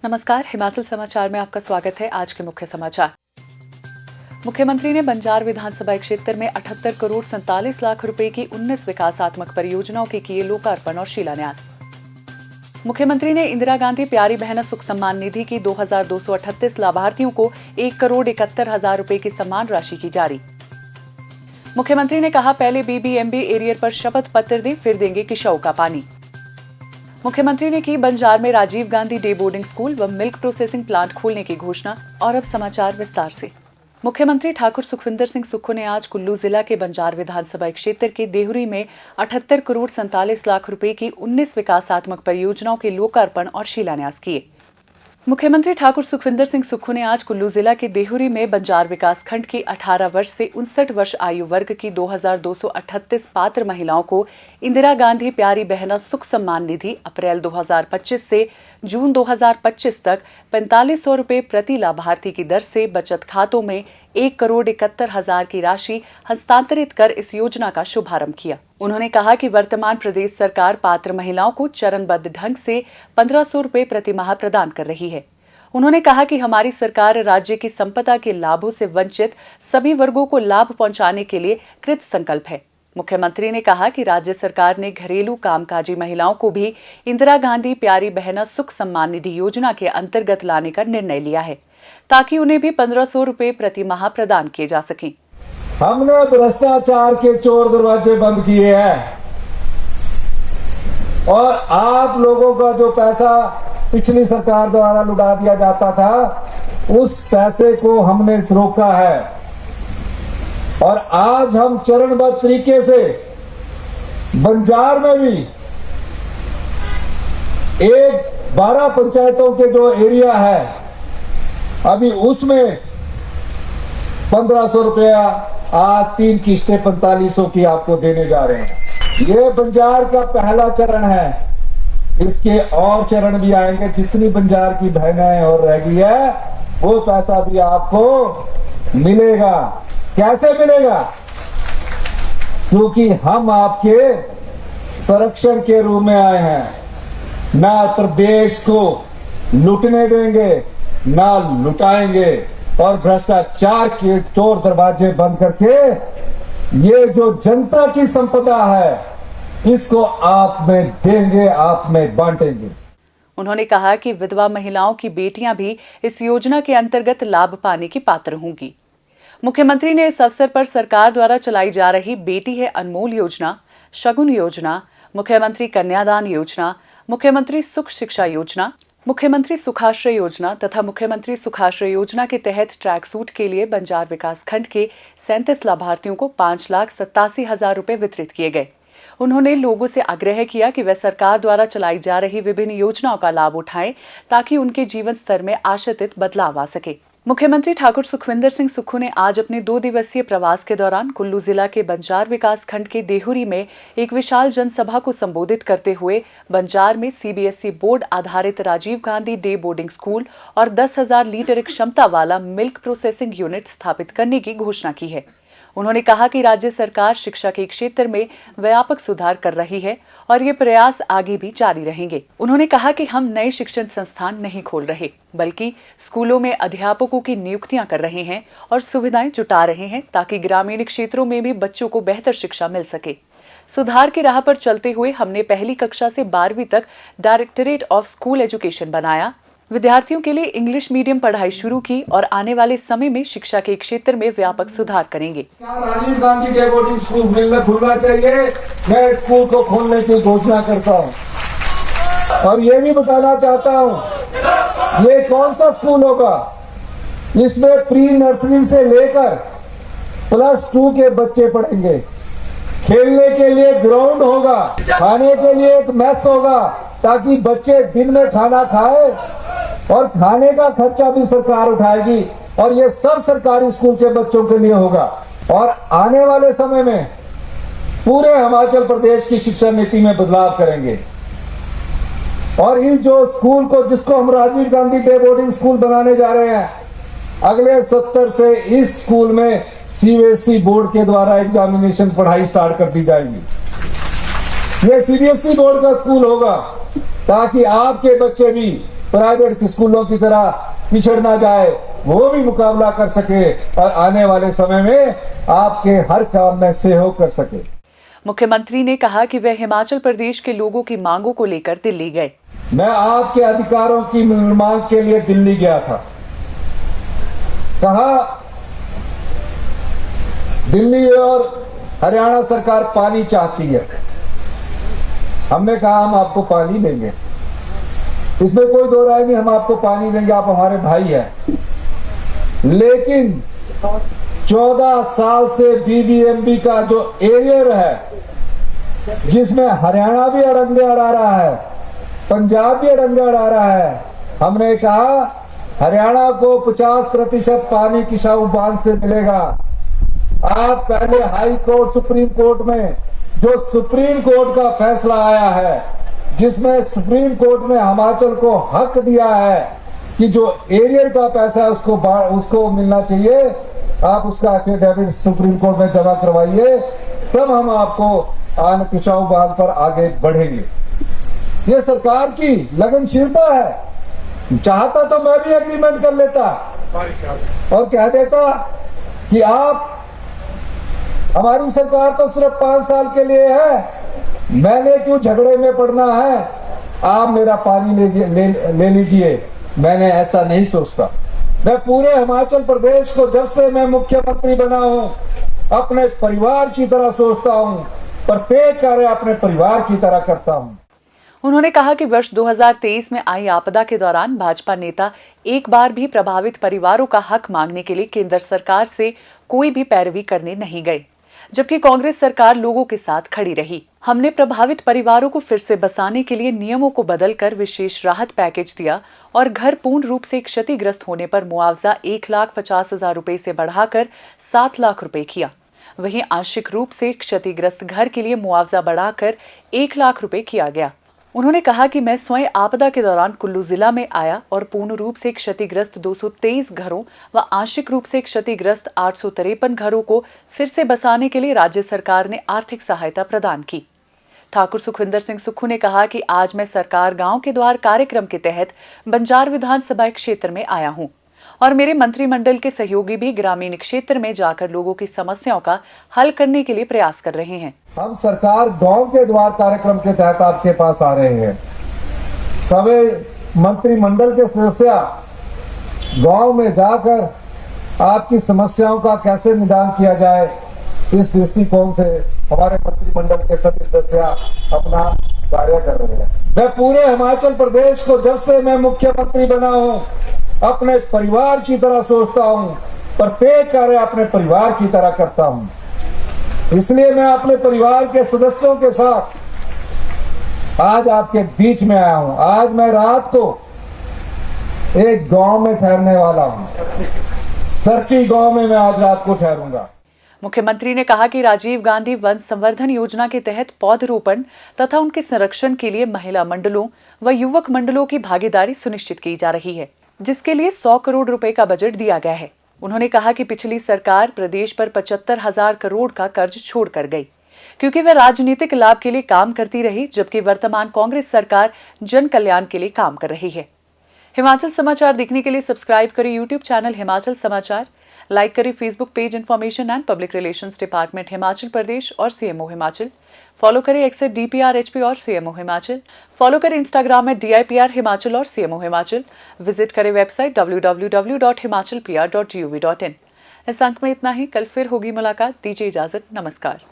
नमस्कार, हिमाचल समाचार में आपका स्वागत है। आज के मुख्य समाचार। मुख्यमंत्री ने बंजार विधानसभा क्षेत्र में 78 करोड़ 47 लाख रुपए की 19 विकासात्मक परियोजनाओं के किए लोकार्पण और शिलान्यास। मुख्यमंत्री ने इंदिरा गांधी प्यारी बहना सुख सम्मान निधि की 2238 लाभार्थियों को 1 करोड़ 71 हजार रुपए की सम्मान राशि की जारी। मुख्यमंत्री ने कहा, पहले BBMB एरियर पर शपथ पत्र दें, फिर देंगे किशाऊ का पानी। मुख्यमंत्री ने की बंजार में Rajiv Gandhi day boarding school व मिल्क प्रोसेसिंग प्लांट खोलने की घोषणा। और अब समाचार विस्तार से। मुख्यमंत्री ठाकुर सुखविंदर सिंह सुक्खू ने आज कुल्लू जिला के बंजार विधानसभा क्षेत्र के देहुरी में 78 करोड़ 47 लाख रुपए की 19 विकासात्मक परियोजनाओं के लोकार्पण और शिलान्यास किए। मुख्यमंत्री ठाकुर सुखविंदर सिंह सुक्खू ने आज कुल्लू जिला के देहुरी में बंजार विकास खंड की 18 वर्ष से 59 वर्ष आयु वर्ग की 2238 पात्र महिलाओं को इंदिरा गांधी प्यारी बहना सुख सम्मान निधि अप्रैल 2025 से जून 2025 तक 4500 रुपए प्रति लाभार्थी की दर से बचत खातों में 1 करोड़ 71 हजार की राशि हस्तांतरित कर इस योजना का शुभारंभ किया। उन्होंने कहा कि वर्तमान प्रदेश सरकार पात्र महिलाओं को चरणबद्ध ढंग से 1500 रुपए प्रति माह प्रदान कर रही है। उन्होंने कहा कि हमारी सरकार राज्य की संपदा के लाभों से वंचित सभी वर्गों को लाभ पहुंचाने के लिए कृत संकल्प है। मुख्यमंत्री ने कहा कि राज्य सरकार ने घरेलू कामकाजी महिलाओं को भी इंदिरा गांधी प्यारी बहना सुख सम्मान निधि योजना के अंतर्गत लाने का निर्णय लिया है, ताकि उन्हें भी 1500 रुपए प्रति माह प्रदान किए जा सकें। हमने भ्रष्टाचार के चोर दरवाजे बंद किए हैं और आप लोगों का जो पैसा पिछली सरकार द्वारा लुटा दिया जाता था, उस पैसे को हमने रोका है और आज हम चरणबद्ध तरीके से बंजार में भी 12 पंचायतों के जो एरिया है, अभी उसमें 1500 रुपया आज 3 किस्तें 4500 की आपको देने जा रहे हैं। ये बंजार का पहला चरण है, इसके और चरण भी आएंगे। जितनी बंजार की बहनें और रह गई है, वो पैसा भी आपको मिलेगा। कैसे मिलेगा? क्योंकि हम आपके संरक्षण के रूप में आए हैं। ना प्रदेश को लूटने देंगे, ना लुटाएंगे और भ्रष्टाचार के चोर दरवाजे बंद करके ये जो जनता की संपदा है, इसको आप में देंगे, आप में बांटेंगे। उन्होंने कहा कि विधवा महिलाओं की बेटियां भी इस योजना के अंतर्गत लाभ पाने की पात्र होंगी। मुख्यमंत्री ने इस अवसर पर सरकार द्वारा चलाई जा रही बेटी है अनमोल योजना, शगुन योजना, मुख्यमंत्री कन्यादान योजना, मुख्यमंत्री सुख शिक्षा योजना, मुख्यमंत्री सुखाश्रय योजना तथा मुख्यमंत्री सुखाश्रय योजना के तहत ट्रैक सूट के लिए बंजार विकास खंड के 37 लाभार्थियों को 5,87,000 रुपए वितरित किए गए। उन्होंने लोगों से आग्रह किया कि वे सरकार द्वारा चलाई जा रही विभिन्न योजनाओं का लाभ उठाएं, ताकि उनके जीवन स्तर में आशातीत बदलाव आ सके। मुख्यमंत्री ठाकुर सुखविंदर सिंह सुक्खू ने आज अपने 2 दिवसीय प्रवास के दौरान कुल्लू जिला के बंजार विकास खंड के देहुरी में एक विशाल जनसभा को संबोधित करते हुए बंजार में CBSE बोर्ड आधारित Rajiv Gandhi day boarding school और 10,000 लीटर क्षमता वाला मिल्क प्रोसेसिंग यूनिट स्थापित करने की घोषणा की है। उन्होंने कहा कि राज्य सरकार शिक्षा के क्षेत्र में व्यापक सुधार कर रही है और ये प्रयास आगे भी जारी रहेंगे। उन्होंने कहा कि हम नए शिक्षण संस्थान नहीं खोल रहे, बल्कि स्कूलों में अध्यापकों की नियुक्तियां कर रहे हैं और सुविधाएं जुटा रहे हैं, ताकि ग्रामीण क्षेत्रों में भी बच्चों को बेहतर शिक्षा मिल सके। सुधार की राह पर चलते हुए हमने पहली कक्षा से 12वीं तक डायरेक्टरेट ऑफ स्कूल एजुकेशन बनाया, विद्यार्थियों के लिए इंग्लिश मीडियम पढ़ाई शुरू की और आने वाले समय में शिक्षा के क्षेत्र में व्यापक सुधार करेंगे। Rajiv Gandhi day boarding school मिलना खुलना चाहिए। मैं स्कूल को खोलने की घोषणा करता हूं और ये भी बताना चाहता हूं, ये कौन सा स्कूल होगा? इसमें प्री नर्सरी से लेकर +2 के बच्चे पढ़ेंगे। खेलने के लिए ग्राउंड होगा, खाने के लिए एक मेस होगा, ताकि बच्चे दिन में खाना खाए और खाने का खर्चा भी सरकार उठाएगी और ये सब सरकारी स्कूल के बच्चों के लिए होगा। और आने वाले समय में पूरे हिमाचल प्रदेश की शिक्षा नीति में बदलाव करेंगे और इस जो स्कूल को, जिसको हम Rajiv Gandhi day boarding school बनाने जा रहे हैं, अगले 70 से इस स्कूल में CBSE बोर्ड के द्वारा एग्जामिनेशन पढ़ाई स्टार्ट कर दी जाएगी। ये CBSE बोर्ड का स्कूल होगा, ताकि आपके बच्चे भी प्राइवेट स्कूलों की तरह पिछड़ ना जाए, वो भी मुकाबला कर सके और आने वाले समय में आपके हर काम में सहयोग कर सके। मुख्यमंत्री ने कहा कि वे हिमाचल प्रदेश के लोगों की मांगों को लेकर दिल्ली गए। मैं आपके अधिकारों की मांग के लिए दिल्ली गया था। कहा दिल्ली और हरियाणा सरकार पानी चाहती है। हमने कहा हम आपको पानी देंगे, इसमें कोई दो राय नहीं, हम आपको पानी देंगे, आप हमारे भाई हैं। लेकिन 14 साल से बीबीएमबी का जो एरियर है, जिसमें हरियाणा भी अड़ंगे अड़ा रहा है, पंजाब भी अड़ंगे अड़ा रहा है, हमने कहा हरियाणा को 50% पानी किसाऊ बांध से मिलेगा। आप पहले हाई कोर्ट, सुप्रीम कोर्ट में जो सुप्रीम कोर्ट का फैसला आया है, जिसमें सुप्रीम कोर्ट ने हिमाचल को हक दिया है कि जो एरियर का पैसा है उसको मिलना चाहिए, आप उसका एफिडेविट सुप्रीम कोर्ट में जमा करवाइए, तब हम आपको आन किसाऊ बांध पर आगे बढ़ेंगे। ये सरकार की लगनशीलता है। चाहता तो मैं भी एग्रीमेंट कर लेता और कह देता कि आप, हमारी सरकार तो सिर्फ 5 साल के लिए है, मैंने क्यों झगड़े में पड़ना है, आप मेरा पानी ले लीजिए। मैंने ऐसा नहीं सोचता। मैं पूरे हिमाचल प्रदेश को जब से मैं मुख्यमंत्री बना हूं अपने परिवार की तरह सोचता हूं, प्रत्येक कार्य अपने परिवार की तरह करता हूं। उन्होंने कहा कि वर्ष 2023 में आई आपदा के दौरान भाजपा नेता एक बार भी प्रभावित परिवारों का हक मांगने के लिए केंद्र सरकार से कोई भी पैरवी करने नहीं गए, जबकि कांग्रेस सरकार लोगों के साथ खड़ी रही। हमने प्रभावित परिवारों को फिर से बसाने के लिए नियमों को बदलकर विशेष राहत पैकेज दिया और घर पूर्ण रूप से क्षतिग्रस्त होने पर मुआवजा 1,50,000 रुपए से बढ़ाकर 7 लाख रुपए किया। वहीं आंशिक रूप से क्षतिग्रस्त घर के लिए मुआवजा बढ़ाकर 1 लाख रुपए किया गया। उन्होंने कहा कि मैं स्वयं आपदा के दौरान कुल्लू जिला में आया और पूर्ण रूप से क्षतिग्रस्त 223 घरों व आंशिक रूप से क्षतिग्रस्त 853 घरों को फिर से बसाने के लिए राज्य सरकार ने आर्थिक सहायता प्रदान की। ठाकुर सुखविंदर सिंह सुक्खू ने कहा कि आज मैं सरकार गांव के द्वार कार्यक्रम के तहत बंजार विधानसभा क्षेत्र में आया हूं और मेरे मंत्रिमंडल के सहयोगी भी ग्रामीण क्षेत्र में जाकर लोगों की समस्याओं का हल करने के लिए प्रयास कर रहे हैं। हम सरकार गांव के द्वार कार्यक्रम के तहत आपके पास आ रहे हैं। सभी मंत्रिमंडल के सदस्य गांव में जाकर आपकी समस्याओं का कैसे निदान किया जाए, इस दृष्टिकोण से हमारे मंत्रिमंडल के सभी सदस्य अपना कार्य कर रहे हैं। मैं पूरे हिमाचल प्रदेश को जब से मैं मुख्यमंत्री बना हूं अपने परिवार की तरह सोचता हूं, प्रत्येक कार्य अपने परिवार की तरह करता हूं। इसलिए मैं अपने परिवार के सदस्यों के साथ आज आपके बीच में आया हूं। आज मैं रात को एक गांव में ठहरने वाला हूं। सरची गांव में मैं आज रात को ठहरूंगा। मुख्यमंत्री ने कहा कि राजीव गांधी वन संवर्धन योजना के तहत पौधरोपण तथा उनके संरक्षण के लिए महिला मंडलों व युवक मंडलों की भागीदारी सुनिश्चित की जा रही है, जिसके लिए 100 करोड़ रुपए का बजट दिया गया है। उन्होंने कहा कि पिछली सरकार प्रदेश पर 75,000 करोड़ का कर्ज छोड़कर गई, क्योंकि वह राजनीतिक लाभ के लिए काम करती रही, जबकि वर्तमान कांग्रेस सरकार जन कल्याण के लिए काम कर रही है। हिमाचल समाचार देखने के लिए सब्सक्राइब करें यूट्यूब चैनल हिमाचल समाचार, लाइक करें Facebook page information and public relations department Himachal Pradesh और सीएमओ हिमाचल, फॉलो करें एक्स DPRHP और सीएमओ हिमाचल, फॉलो करें इंस्टाग्राम में DIPR हिमाचल और सीएमओ हिमाचल, विजिट करें वेबसाइट www.himachalpr.gov.in। इस अंक में इतना ही, कल फिर होगी मुलाकात। दीजिए इजाजत, नमस्कार।